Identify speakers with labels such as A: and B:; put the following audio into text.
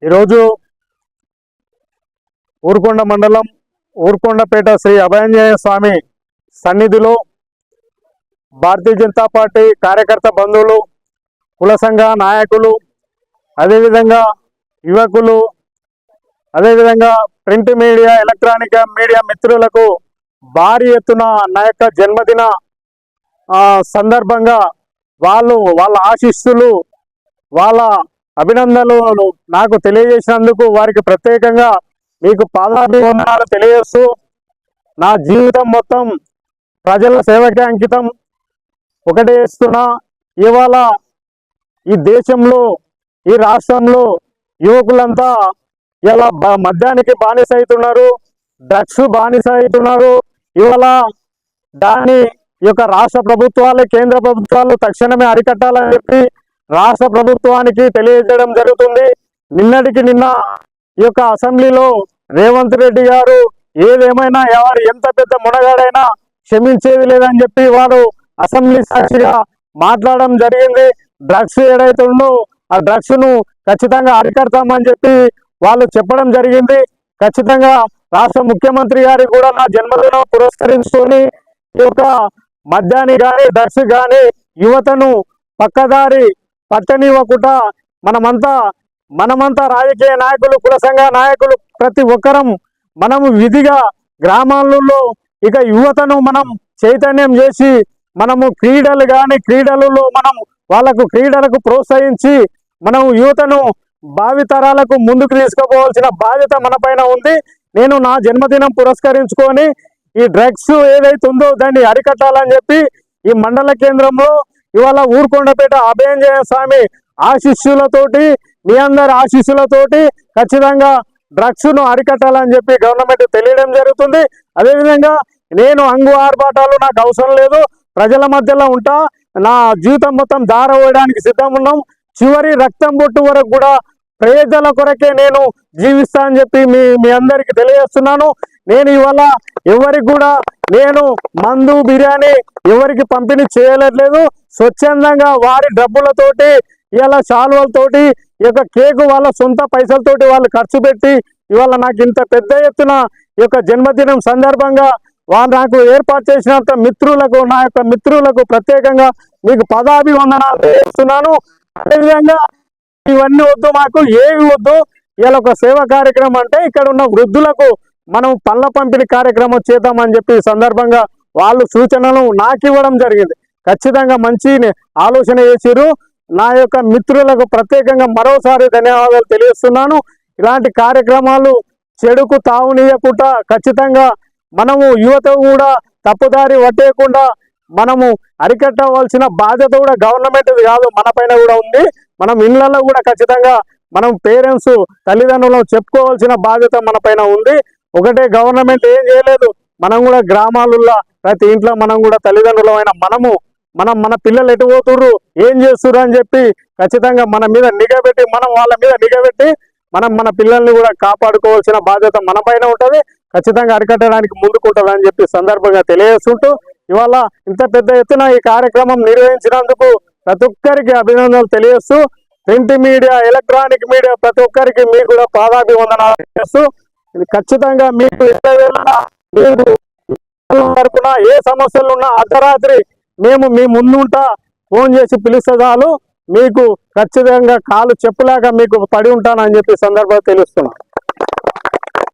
A: ఈరోజు ఊరుకొండ మండలం ఊరుకొండపేట శ్రీ అభయాంజనేయ స్వామి సన్నిధిలో భారతీయ జనతా పార్టీ కార్యకర్త బంధువులు, కుల సంఘ నాయకులు, అదేవిధంగా యువకులు, అదేవిధంగా ప్రింట్ మీడియా, ఎలక్ట్రానిక్ మీడియా మిత్రులకు భారీ ఎత్తున నా యొక్క జన్మదిన సందర్భంగా వాళ్ళ ఆశీస్సులు, వాళ్ళ అభినందనలు నాకు తెలియజేసినందుకు వారికి ప్రత్యేకంగా మీకు పాదాభివందనాలు తెలియజేస్తూ, నా జీవితం మొత్తం ప్రజల సేవకే అంకితం. ఒకటే చేస్తున్నా, ఇవాళ ఈ దేశంలో, ఈ రాష్ట్రంలో యువకులంతా ఇలా మద్యానికి బానిస అవుతున్నారు, డ్రగ్స్ బానిస అవుతున్నారు. ఇవాళ దాన్ని ఈ యొక్క రాష్ట్ర ప్రభుత్వాలు, కేంద్ర ప్రభుత్వాలు తక్షణమే అరికట్టాలని చెప్పి రాష్ట్ర ప్రభుత్వానికి తెలియజేయడం జరుగుతుంది. నిన్నటికి నిన్న ఈ యొక్క అసెంబ్లీలో రేవంత్ రెడ్డి గారు ఏదేమైనా ఎవరు ఎంత పెద్ద మునగాడైనా క్షమించేది లేదని చెప్పి వారు అసెంబ్లీ సాక్షిగా మాట్లాడడం జరిగింది. డ్రగ్స్ ఏదైతే ఉందో ఆ డ్రగ్స్ ను ఖచ్చితంగా అరికడతామని చెప్పి వాళ్ళు చెప్పడం జరిగింది. ఖచ్చితంగా రాష్ట్ర ముఖ్యమంత్రి గారికి కూడా నా జన్మదినం పురస్కరించుకొని ఈ యొక్క మద్యాన్ని కానీ డ్రగ్స్ కానీ యువతను పక్కదారి పట్టనివ్వకుండా మనమంతా రాజకీయ నాయకులు, కుల సంఘ నాయకులు ప్రతి ఒక్కరం మనము విధిగా గ్రామాలలో ఇక యువతను మనం చైతన్యం చేసి మనము క్రీడలలో మనం వాళ్ళకు క్రీడలకు ప్రోత్సహించి మనం యువతను భావితరాలకు ముందుకు తీసుకుపోవాల్సిన బాధ్యత మన పైన ఉంది. నేను నా జన్మదినం పురస్కరించుకొని ఈ డ్రగ్స్ ఏదైతే ఉందో దాన్ని అరికట్టాలని చెప్పి ఈ మండల కేంద్రంలో ఇవాళ ఊరుకొండపేట అభయాంజనేయ స్వామి ఆశీస్సులతోటి, మీ అందరి ఆశీస్సులతోటి ఖచ్చితంగా డ్రగ్స్ ను అరికట్టాలని చెప్పి గవర్నమెంట్ తెలియడం జరుగుతుంది. అదేవిధంగా నేను అంగు ఆర్భాటాలు నాకు అవసరం లేదు, ప్రజల మధ్యలో ఉంటా, నా జీవితం మొత్తం దారవేయడానికి సిద్ధం ఉన్నాం. చివరి రక్తం బొట్టు వరకు కూడా ప్రజల కొరకే నేను జీవిస్తా అని చెప్పి మీ అందరికి తెలియజేస్తున్నాను. నేను ఇవాళ ఎవరికి కూడా నేను మందు బిర్యానీ ఎవరికి పంపిణీ చేయలేదు. స్వచ్ఛందంగా వారి డబ్బులతోటి ఇవాళ శాలువలతోటి ఈ యొక్క కేకు వాళ్ళ సొంత పైసలతోటి వాళ్ళు ఖర్చు పెట్టి ఇవాళ నాకు ఇంత పెద్ద ఎత్తున ఈ యొక్క జన్మదినం సందర్భంగా వారు నాకు ఏర్పాటు చేసినంత మిత్రులకు, నా యొక్క మిత్రులకు ప్రత్యేకంగా మీకు పదాభివందనాలు చేస్తున్నాను. అదేవిధంగా ఇవన్నీ వద్దు, మాకు ఏవి వద్దు, ఇలా ఒక సేవా కార్యక్రమం అంటే ఇక్కడ ఉన్న వృద్ధులకు మనం పళ్ళ పంపిణీ కార్యక్రమం చేద్దామని చెప్పి సందర్భంగా వాళ్ళు సూచనలు నాకు ఇవ్వడం జరిగింది. ఖచ్చితంగా మంచి ఆలోచన చేసిరు. నా యొక్క మిత్రులకు ప్రత్యేకంగా మరోసారి ధన్యవాదాలు తెలియజేస్తున్నాను. ఇలాంటి కార్యక్రమాలు చెడుకు తావునీయకుండా ఖచ్చితంగా మనము యువత కూడా తప్పుదారి పట్టేయకుండా మనము అరికట్టవలసిన బాధ్యత కూడా గవర్నమెంట్ కాదు, మన పైన కూడా ఉంది. మనం ఇళ్లలో కూడా ఖచ్చితంగా మనం పేరెంట్స్, తల్లిదండ్రులను చెప్పుకోవాల్సిన బాధ్యత మన పైన ఉంది. ఒకటే గవర్నమెంట్ ఏం చేయలేదు, మనం కూడా గ్రామాలలో ప్రతి ఇంట్లో మనం కూడా తల్లిదండ్రులమైన మన పిల్లలు ఎటు పోతుర్రు, ఏం చేస్తుర్రు అని చెప్పి ఖచ్చితంగా మన మీద నిఘా పెట్టి, మనం వాళ్ళ మీద నిఘా పెట్టి మన పిల్లల్ని కూడా కాపాడుకోవాల్సిన బాధ్యత మన పైన ఉంటుంది. ఖచ్చితంగా అరికట్టడానికి ముందుకుంటుందని చెప్పి సందర్భంగా తెలియజేస్తుంటూ ఇవాళ ఇంత పెద్ద ఎత్తున ఈ కార్యక్రమం నిర్వహించినందుకు ప్రతి ఒక్కరికి అభినందనలు తెలియజేస్తూ, ప్రింట్ మీడియా, ఎలక్ట్రానిక్ మీడియా ప్రతి ఒక్కరికి మీకు కూడా పాదాభివందనాలు చేస్తూ, ఖచ్చితంగా మీకు తరపున ఏ సమస్యలు ఉన్నా అర్ధరాత్రి మేము మీ ముందుంటా, ఫోన్ చేసి పిలిస్తే చాలు, మీకు ఖచ్చితంగా కాలు చెప్పులాగా మీకు పడి ఉంటానని చెప్పి సందర్భంగా తెలుస్తున్నాం.